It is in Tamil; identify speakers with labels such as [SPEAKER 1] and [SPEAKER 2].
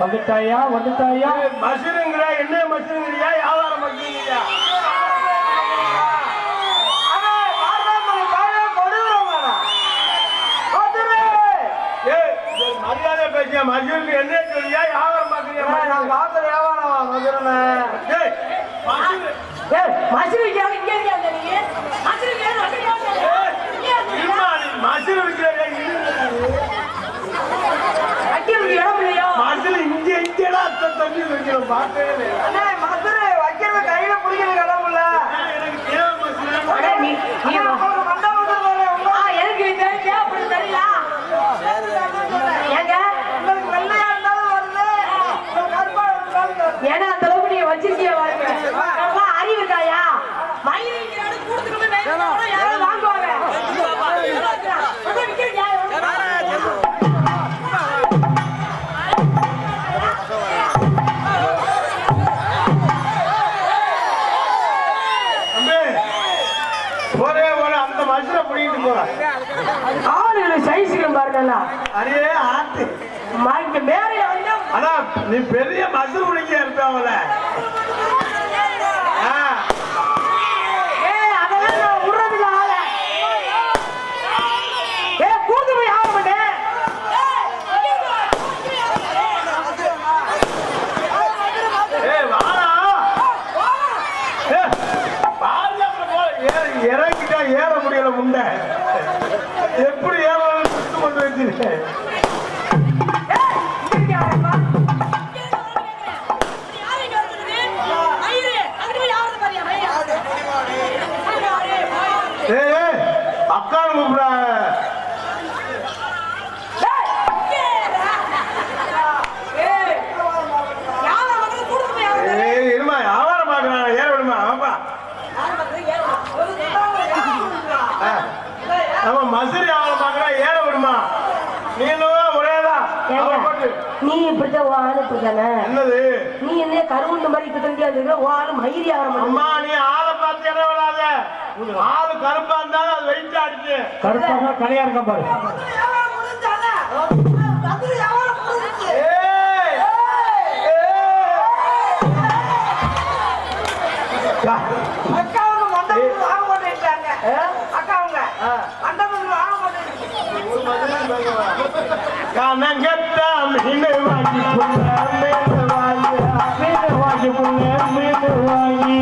[SPEAKER 1] வந்துட்டாயா வந்துட்டாயா?
[SPEAKER 2] மசுருங்கிற என்ன மசுருங்கிறியா? வியாபாரம் பண்ணுறியா? மரியாதை பேசிய மசுருக்கு என்ன சொல்லியா? வியாபாரம் பாக்குறியா? நான் பார்த்த வியாபாரம் மசுரனை மசுரு இங்க இங்கடா தண்ணி வைக்கணும் பார்க்கவே மசுரை வைக்கிறது கையில பிடிக்கிறது கடவுள எனக்கு தேவை
[SPEAKER 3] ஏன்னா அந்த அளவுக்கு நீங்க வச்சிருக்கீங்க அறிவு இருக்காயா? வாங்குவாங்க
[SPEAKER 2] அந்த மசுரை பிடிக்கிட்டு போறேன்.
[SPEAKER 3] ஆளுகளை சைஸ்களும் பாருங்களா?
[SPEAKER 2] அரே ஆத்து
[SPEAKER 3] மேல வந்து
[SPEAKER 2] ஆனா நீ பெரிய மசுரு பிடிக்க இருப்பவல இறங்கிட்டா ஏற முடியல முண்ட எப்படி ஏறணும் கொண்டு வச்சிருக்கேன். அக்கான்னு கூப்பிடாங்க. இருமா வியாபாரம் பாக்குறாங்க ஏற விடுமா? ஆமாப்பா நம்ம மசுரி வியாபாரம் பாக்குறா ஏற விடுமா? நீங்களும் ஒரேதான்
[SPEAKER 3] நீ இப்படித்தான் இப்படித்தானே
[SPEAKER 2] என்னது?
[SPEAKER 3] நீ என்ன கருவுண்ட மாதிரி இப்ப ஆளு மயிரி ஆகணும்.
[SPEAKER 2] அம்மா நீ ஆளை பார்த்து இடம் விடாத. ஆளு கருப்பா இருந்தாலும் அது வெயிட் அடிச்சு
[SPEAKER 1] கருப்பா கலையா இருக்க பாரு.
[SPEAKER 3] அக்காவுங்க மண்டபத்துக்கு வாங்க மாட்டேன்ட்டாங்க. அக்காவுங்க மண்டபத்துக்கு வாங்க மாட்டேன்.
[SPEAKER 2] கனகத்தா மீன் வாங்கி மீன் வாங்கி மீன் வாங்கி